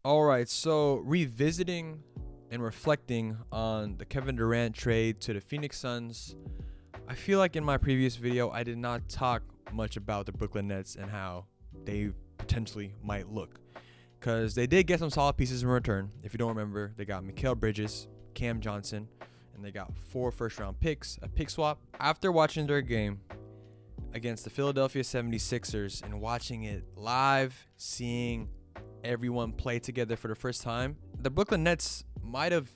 All right, so revisiting and reflecting on the Kevin Durant trade to the Phoenix Suns, I feel like in my previous video, I did not talk much about the Brooklyn Nets and how they potentially might look. Because they did get some solid pieces in return. If you don't remember, they got Mikal Bridges, Cam Johnson, and they got 4 first-round picks, a pick swap. After watching their game against the Philadelphia 76ers and watching it live, seeing everyone play together for the first time, the Brooklyn Nets might have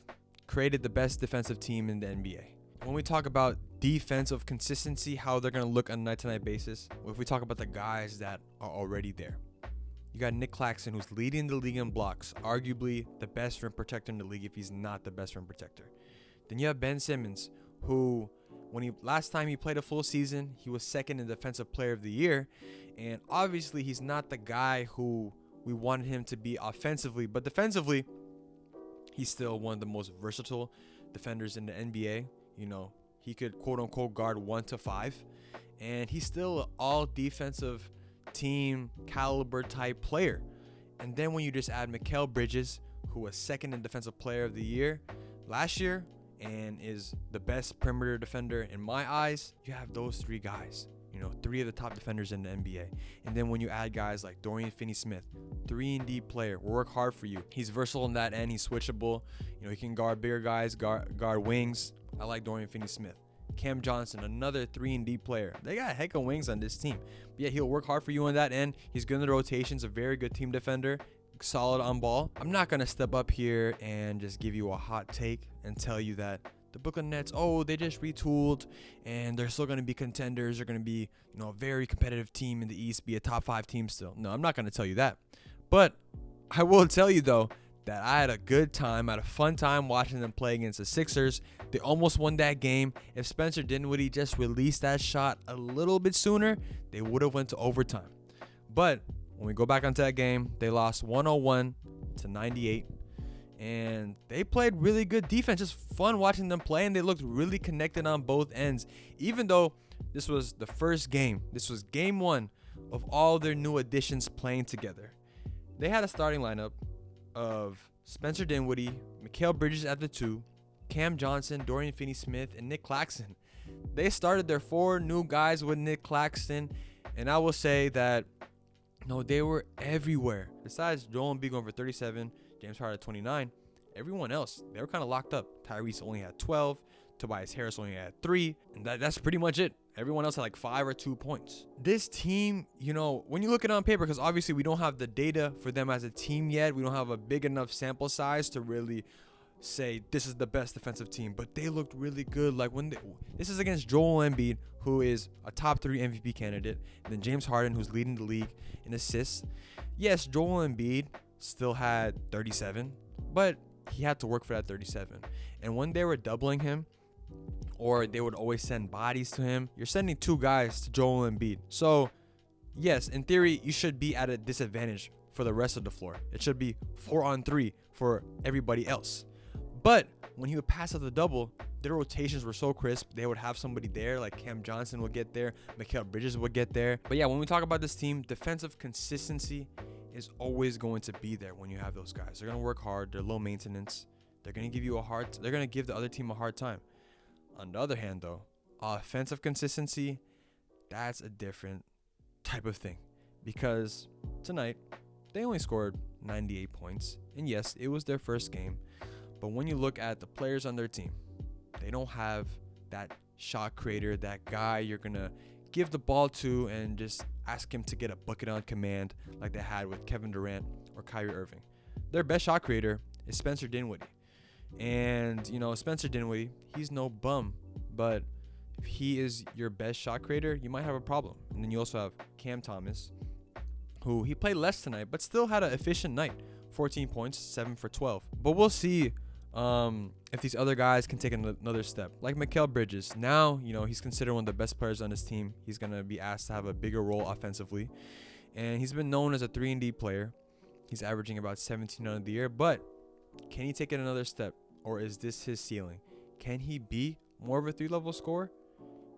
created the best defensive team in the NBA. When we talk about defensive consistency, how they're going to look on a night-to-night basis, if we talk about the guys that are already there, you got Nick Claxton, who's leading the league in blocks, arguably the best rim protector in the league if he's not the best rim protector. Then you have Ben Simmons, who last time he played a full season, he was second in Defensive Player of the Year, and obviously he's not the guy who we wanted him to be offensively, but defensively, he's still one of the most versatile defenders in the NBA. You know, he could quote-unquote guard 1 to 5, and he's still an all-defensive team caliber type player. And then when you just add Mikal Bridges, who was second in Defensive Player of the Year last year and is the best perimeter defender in my eyes, you have those 3 guys. You know, 3 of the top defenders in the NBA. And then when you add guys like Dorian Finney-Smith, 3-and-D player, work hard for you. He's versatile in that end. He's switchable. You know, he can guard bigger guys, guard wings. I like Dorian Finney-Smith. Cam Johnson, another 3-and-D player. They got a heck of wings on this team. But yeah, he'll work hard for you on that end. He's good in the rotations, a very good team defender, solid on ball. I'm not going to step up here and just give you a hot take and tell you that the Brooklyn Nets, they just retooled and they're still going to be contenders. They're going to be, a very competitive team in the East, be a top 5 team still. No, I'm not going to tell you that. But I will tell you, though, that I had a good time, I had a fun time watching them play against the Sixers. They almost won that game. If Spencer Dinwiddie just released that shot a little bit sooner, they would have went to overtime. But when we go back onto that game, they lost 101-98. And they played really good defense. Just fun watching them play, and they looked really connected on both ends. Even though this was the first game, this was game 1 of all their new additions playing together. They had a starting lineup of Spencer Dinwiddie, Mikal Bridges at the 2, Cam Johnson, Dorian Finney-Smith, and Nick Claxton. They started their 4 new guys with Nick Claxton, and I will say that they were everywhere. Besides Joel Embiid going for 37, James Harden at 29, everyone else, they were kind of locked up. Tyrese only had 12, Tobias Harris only had 3, and that's pretty much it. Everyone else had like 5 or 2 points. This team, when you look at it on paper, because obviously we don't have the data for them as a team yet, we don't have a big enough sample size to really say this is the best defensive team, but they looked really good. Like this is against Joel Embiid, who is a top 3 MVP candidate, and then James Harden, who's leading the league in assists. Yes, Joel Embiid still had 37, but he had to work for that 37. And when they were doubling him, or they would always send bodies to him, you're sending 2 guys to Joel Embiid. So yes, in theory, you should be at a disadvantage for the rest of the floor. It should be 4-on-3 for everybody else. But when he would pass out the double, their rotations were so crisp. They would have somebody there, like Cam Johnson would get there, Mikal Bridges would get there. But yeah, when we talk about this team, defensive consistency is always going to be there when you have those guys. They're going to work hard. They're low maintenance. They're going to give you they're going to give the other team a hard time. On the other hand, though, offensive consistency, that's a different type of thing. Because tonight, they only scored 98 points. And yes, it was their first game. But when you look at the players on their team, they don't have that shot creator, that guy you're going to give the ball to and just ask him to get a bucket on command like they had with Kevin Durant or Kyrie Irving. Their best shot creator is Spencer Dinwiddie. And, Spencer Dinwiddie, he's no bum. But if he is your best shot creator, you might have a problem. And then you also have Cam Thomas, who he played less tonight, but still had an efficient night. 14 points, 7 for 12. But we'll see if these other guys can take another step. Like Mikal Bridges. Now, he's considered one of the best players on his team. He's going to be asked to have a bigger role offensively. And he's been known as a 3-and-D player. He's averaging about 17 on the year. But can he take it another step? Or is this his ceiling? Can he be more of a 3-level scorer?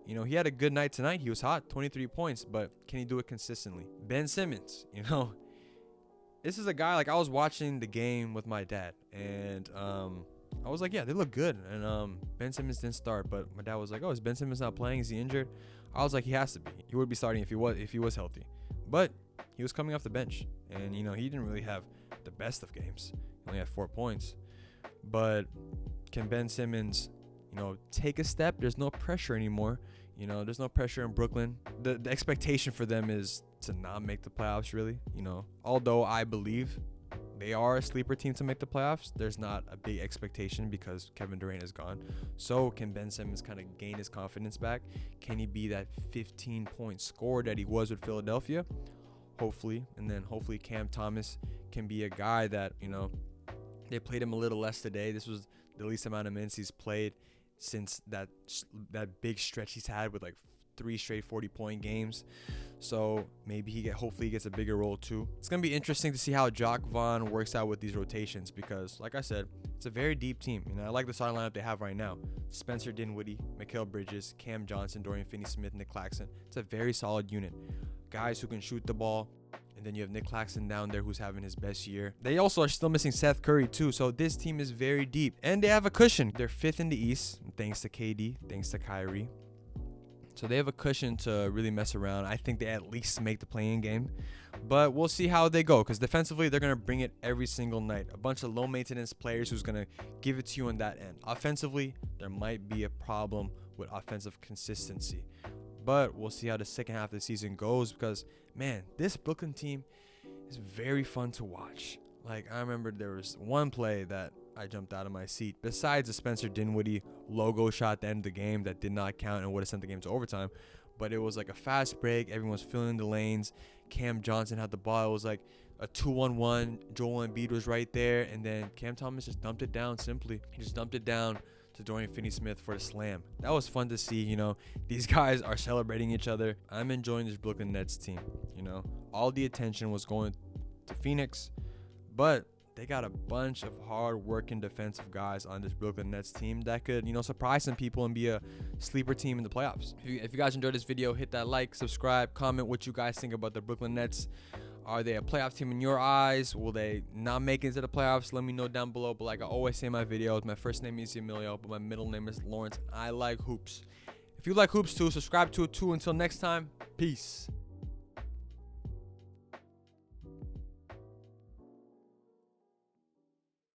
He had a good night tonight. He was hot, 23 points. But can he do it consistently? Ben Simmons, this is a guy, like, I was watching the game with my dad, and I was like, yeah, they look good. And Ben Simmons didn't start, but my dad was like, oh, is Ben Simmons not playing? Is he injured? I was like, he has to be. He would be starting if he was healthy. But he was coming off the bench, and he didn't really have the best of games. He only had 4 points. But can Ben Simmons, take a step? There's no pressure anymore. There's no pressure in Brooklyn. The expectation for them is to not make the playoffs, really. Although I believe they are a sleeper team to make the playoffs, there's not a big expectation because Kevin Durant is gone. So can Ben Simmons kind of gain his confidence back? Can he be that 15-point scorer that he was with Philadelphia? Hopefully. And then hopefully Cam Thomas can be a guy that, they played him a little less today. This was the least amount of minutes he's played since that big stretch he's had with like 3 straight 40-point games. So maybe hopefully he gets a bigger role too. It's gonna be interesting to see how Jock Vaughn works out with these rotations because, like I said, it's a very deep team. I like the starting lineup they have right now: Spencer Dinwiddie, Mikal Bridges, Cam Johnson, Dorian Finney-Smith, Nick Claxton. It's a very solid unit. Guys who can shoot the ball. And then you have Nick Claxton down there who's having his best year. They also are still missing Seth Curry too. So this team is very deep. And they have a cushion. They're 5th in the East thanks to KD, thanks to Kyrie. So they have a cushion to really mess around. I think they at least make the play-in game. But we'll see how they go because defensively, they're going to bring it every single night. A bunch of low-maintenance players who's going to give it to you on that end. Offensively, there might be a problem with offensive consistency. But we'll see how the second half of the season goes because, man, this Brooklyn team is very fun to watch. Like, I remember there was one play that I jumped out of my seat. Besides the Spencer Dinwiddie logo shot at the end of the game that did not count and would have sent the game to overtime. But it was like a fast break. Everyone was filling the lanes. Cam Johnson had the ball. It was like a 2-on-1. Joel Embiid was right there. And then Cam Thomas just dumped it down simply. He just dumped it down to Dorian Finney-Smith for the slam. That was fun to see. These guys are celebrating each other. I'm enjoying this Brooklyn Nets team. All the attention was going to Phoenix, but they got a bunch of hard-working defensive guys on this Brooklyn Nets team that could, surprise some people and be a sleeper team in the playoffs. If you guys enjoyed this video, hit that like, subscribe, comment what you guys think about the Brooklyn Nets. Are they a playoff team in your eyes? Will they not make it into the playoffs? Let me know down below. But like I always say in my videos, my first name is Emilio, but my middle name is Lawrence. I like hoops. If you like hoops too, subscribe to it too. Until next time, peace.